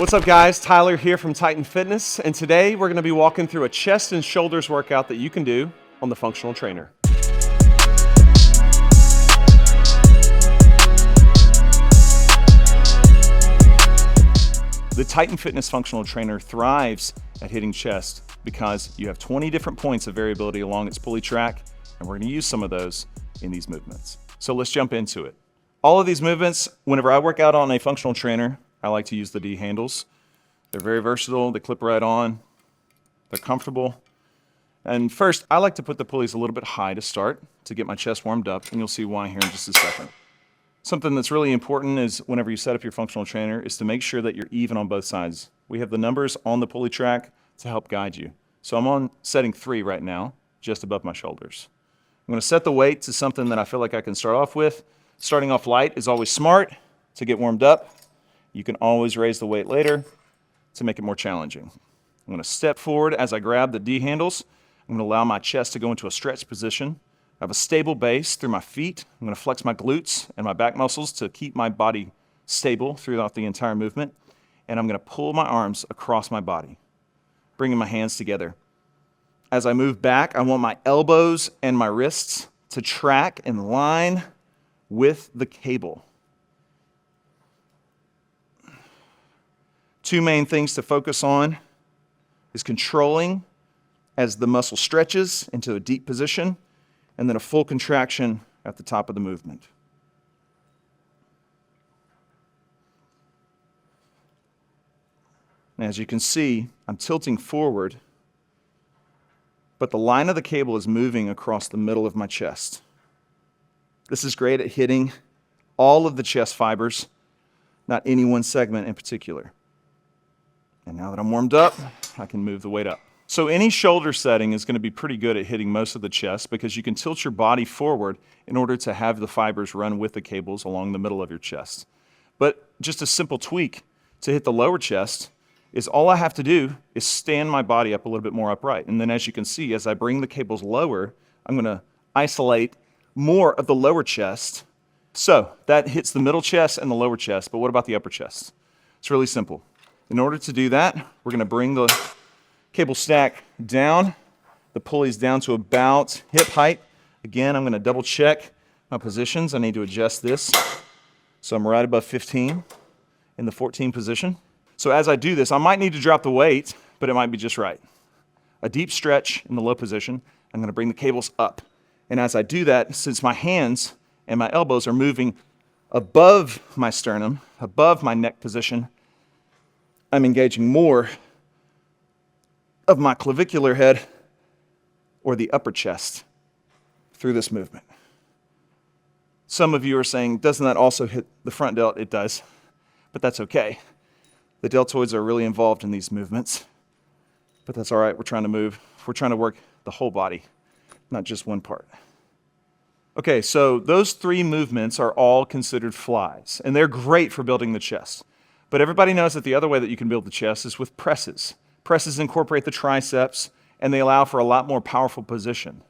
What's up guys, Tyler here from Titan Fitness, and today we're going to be walking through a chest and shoulders workout that you can do on the functional trainer. The Titan Fitness functional trainer thrives at hitting chest because you have 20 different points of variability along its pulley track, and we're going to use some of those in these movements. So let's jump into it. All of these movements, whenever I work out on a functional trainer, I like to use the D handles. They're very versatile, they clip right on, they're comfortable. And first, I like to put the pulleys a little bit high to start to get my chest warmed up, and you'll see why here in just a second. Something that's really important is whenever you set up your functional trainer is to make sure that you're even on both sides. We have the numbers on the pulley track to help guide you. So I'm on setting 3 right now, just above my shoulders. I'm going to set the weight to something that I feel like I can start off with. Starting off light is always smart to get warmed up. You can always raise the weight later to make it more challenging. I'm going to step forward as I grab the D handles. I'm going to allow my chest to go into a stretch position. I have a stable base through my feet. I'm going to flex my glutes and my back muscles to keep my body stable throughout the entire movement. And I'm going to pull my arms across my body, bringing my hands together. As I move back, I want my elbows and my wrists to track in line with the cable. Two main things to focus on is controlling as the muscle stretches into a deep position, and then a full contraction at the top of the movement. And as you can see, I'm tilting forward, but the line of the cable is moving across the middle of my chest. This is great at hitting all of the chest fibers, not any one segment in particular. And now that I'm warmed up, I can move the weight up. So any shoulder setting is going to be pretty good at hitting most of the chest because you can tilt your body forward in order to have the fibers run with the cables along the middle of your chest. But just a simple tweak to hit the lower chest is all I have to do is stand my body up a little bit more upright. And then as you can see, as I bring the cables lower, I'm going to isolate more of the lower chest. So that hits the middle chest and the lower chest, but what about the upper chest? It's really simple. In order to do that, we're going to bring the cable stack down, the pulleys down to about hip height. Again, I'm going to double check my positions. I need to adjust this. So I'm right above 15 in the 14 position. So as I do this, I might need to drop the weight, but it might be just right. A deep stretch in the low position. I'm going to bring the cables up. And as I do that, since my hands and my elbows are moving above my sternum, above my neck position, I'm engaging more of my clavicular head or the upper chest through this movement. Some of you are saying, doesn't that also hit the front delt? It does, but that's okay. The deltoids are really involved in these movements, but that's all right. We're trying to work the whole body, not just one part. Okay, so those 3 movements are all considered flies, and they're great for building the chest. But everybody knows that the other way that you can build the chest is with presses. Presses incorporate the triceps, and they allow for a lot more powerful position.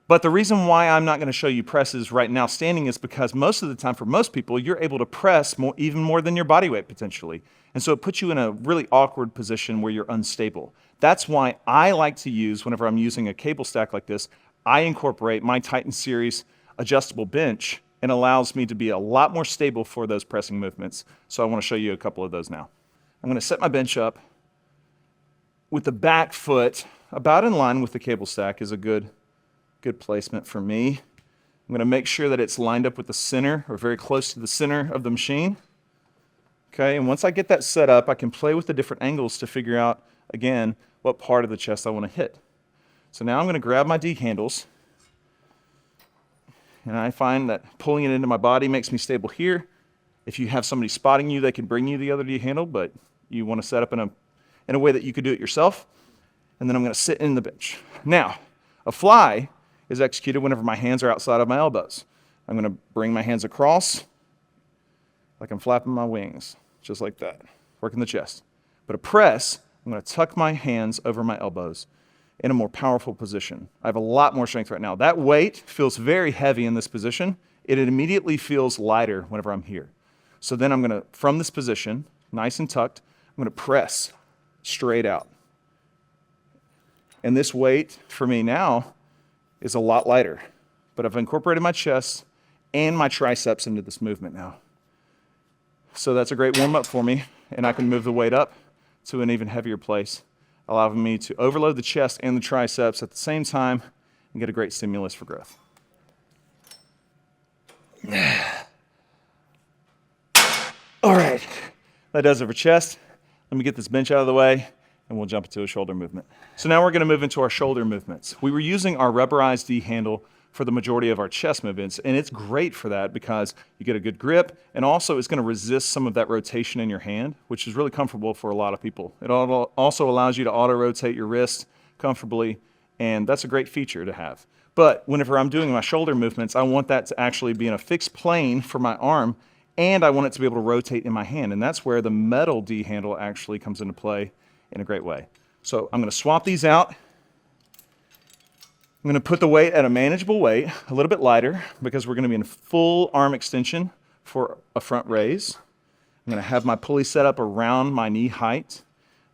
But the reason why I'm not going to show you presses right now standing is because most of the time, for most people, you're able to press even more than your body weight potentially. And so it puts you in a really awkward position where you're unstable. That's why I like to use, whenever I'm using a cable stack like this, I incorporate my Titan Series adjustable bench, and allows me to be a lot more stable for those pressing movements. So I want to show you a couple of those now. I'm going to set my bench up with the back foot about in line with the cable stack is a good placement for me. I'm going to make sure that it's lined up with the center or very close to the center of the machine. Okay, and once I get that set up, I can play with the different angles to figure out, again, what part of the chest I want to hit. So now I'm going to grab my D handles. And I find that pulling it into my body makes me stable here. If you have somebody spotting you, they can bring you the other D handle, but you want to set up in a way that you could do it yourself. And then I'm going to sit in the bench. Now, a fly is executed whenever my hands are outside of my elbows. I'm going to bring my hands across like I'm flapping my wings, just like that, working the chest. But a press, I'm going to tuck my hands over my elbows in a more powerful position. I have a lot more strength right now. That weight feels very heavy in this position. It immediately feels lighter whenever I'm here. So then I'm going to, from this position, nice and tucked, I'm going to press straight out. And this weight for me now is a lot lighter, but I've incorporated my chest and my triceps into this movement now. So that's a great warm-up for me, and I can move the weight up to an even heavier place, allowing me to overload the chest and the triceps at the same time and get a great stimulus for growth. All right, that does it for chest. Let me get this bench out of the way, and we'll jump into a shoulder movement. So now we're going to move into our shoulder movements. We were using our rubberized D handle for the majority of our chest movements, and it's great for that because you get a good grip, and also it's going to resist some of that rotation in your hand, which is really comfortable for a lot of people. It also allows you to auto-rotate your wrist comfortably, and that's a great feature to have. But whenever I'm doing my shoulder movements, I want that to actually be in a fixed plane for my arm, and I want it to be able to rotate in my hand, and that's where the metal D handle actually comes into play in a great way. So I'm going to swap these out. I'm going to put the weight at a manageable weight, a little bit lighter, because we're going to be in full arm extension for a front raise. I'm going to have my pulley set up around my knee height.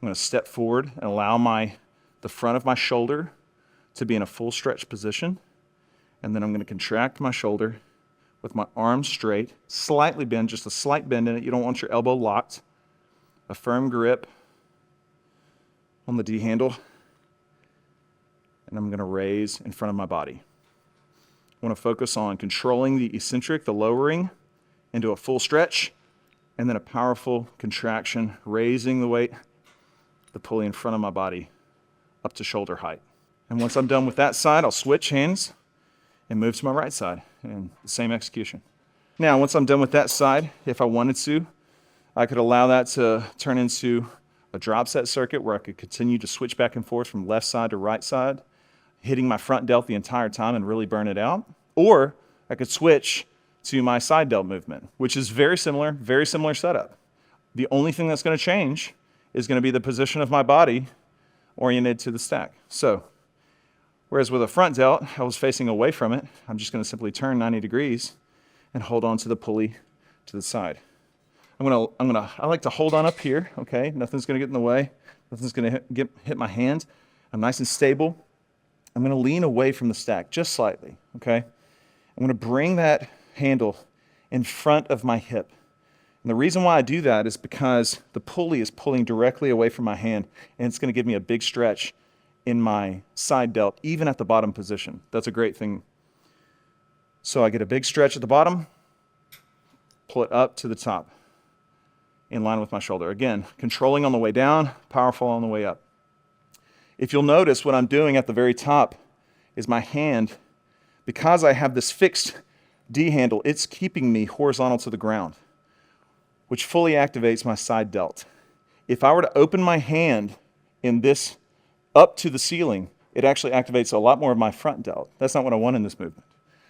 I'm going to step forward and allow the front of my shoulder to be in a full stretch position. And then I'm going to contract my shoulder with my arms straight, slightly bend, just a slight bend in it. You don't want your elbow locked. A firm grip on the D handle. And I'm going to raise in front of my body. I want to focus on controlling the eccentric, the lowering, into a full stretch, and then a powerful contraction, raising the weight, the pulley in front of my body up to shoulder height. And once I'm done with that side, I'll switch hands and move to my right side, and the same execution. Now, once I'm done with that side, if I wanted to, I could allow that to turn into a drop set circuit where I could continue to switch back and forth from left side to right side, hitting my front delt the entire time and really burn it out. Or I could switch to my side delt movement, which is very similar setup. The only thing that's going to change is going to be the position of my body oriented to the stack. So, whereas with a front delt, I was facing away from it, I'm just going to simply turn 90 degrees and hold on to the pulley to the side. I like to hold on up here, okay? Nothing's going to get in the way. Nothing's going to hit my hand. I'm nice and stable. I'm going to lean away from the stack just slightly, okay? I'm going to bring that handle in front of my hip. And the reason why I do that is because the pulley is pulling directly away from my hand, and it's going to give me a big stretch in my side delt, even at the bottom position. That's a great thing. So I get a big stretch at the bottom, pull it up to the top, in line with my shoulder. Again, controlling on the way down, powerful on the way up. If you'll notice, what I'm doing at the very top is my hand, because I have this fixed D handle, it's keeping me horizontal to the ground, which fully activates my side delt. If I were to open my hand in this up to the ceiling, it actually activates a lot more of my front delt. That's not what I want in this movement.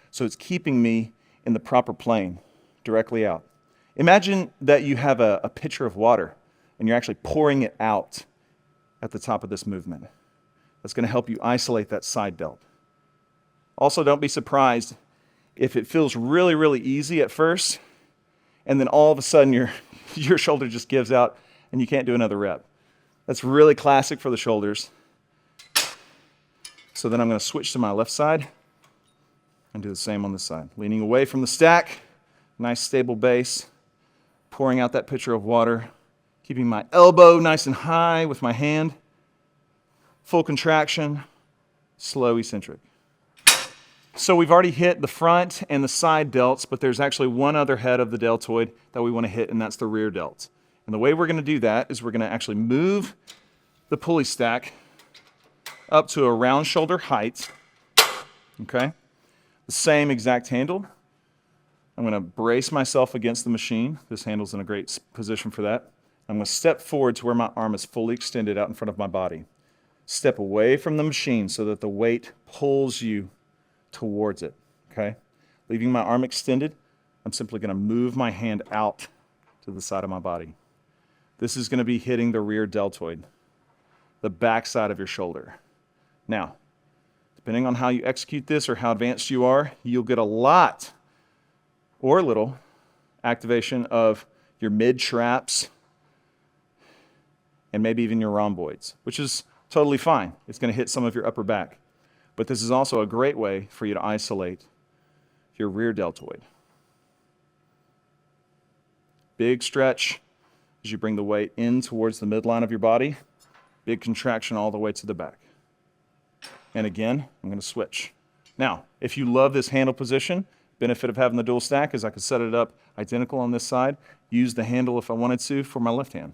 So it's keeping me in the proper plane, directly out. Imagine that you have a pitcher of water and you're actually pouring it out at the top of this movement. That's going to help you isolate that side delt. Also, don't be surprised if it feels really, really easy at first, and then all of a sudden your shoulder just gives out and you can't do another rep. That's really classic for the shoulders. So then I'm going to switch to my left side and do the same on this side. Leaning away from the stack, nice stable base, pouring out that pitcher of water, keeping my elbow nice and high with my hand, full contraction, slow eccentric. So we've already hit the front and the side delts, but there's actually one other head of the deltoid that we want to hit, and that's the rear delt. And the way we're going to do that is we're going to actually move the pulley stack up to a round shoulder height, okay? The same exact handle. I'm going to brace myself against the machine. This handle's in a great position for that. I'm going to step forward to where my arm is fully extended out in front of my body. Step away from the machine so that the weight pulls you towards it, okay? Leaving my arm extended, I'm simply going to move my hand out to the side of my body. This is going to be hitting the rear deltoid, the back side of your shoulder. Now, depending on how you execute this or how advanced you are, you'll get a lot or little activation of your mid traps and maybe even your rhomboids, which is totally fine. It's going to hit some of your upper back. But this is also a great way for you to isolate your rear deltoid. Big stretch as you bring the weight in towards the midline of your body. Big contraction all the way to the back. And again, I'm going to switch. Now, if you love this handle position, benefit of having the dual stack is I could set it up identical on this side, use the handle if I wanted to for my left hand.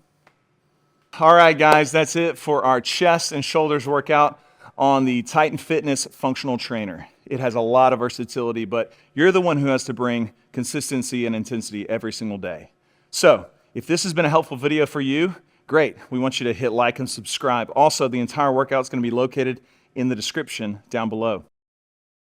All right, guys, that's it for our chest and shoulders workout on the Titan Fitness Functional Trainer. It has a lot of versatility, but you're the one who has to bring consistency and intensity every single day. So, if this has been a helpful video for you, great. We want you to hit like and subscribe. Also, the entire workout is going to be located in the description down below.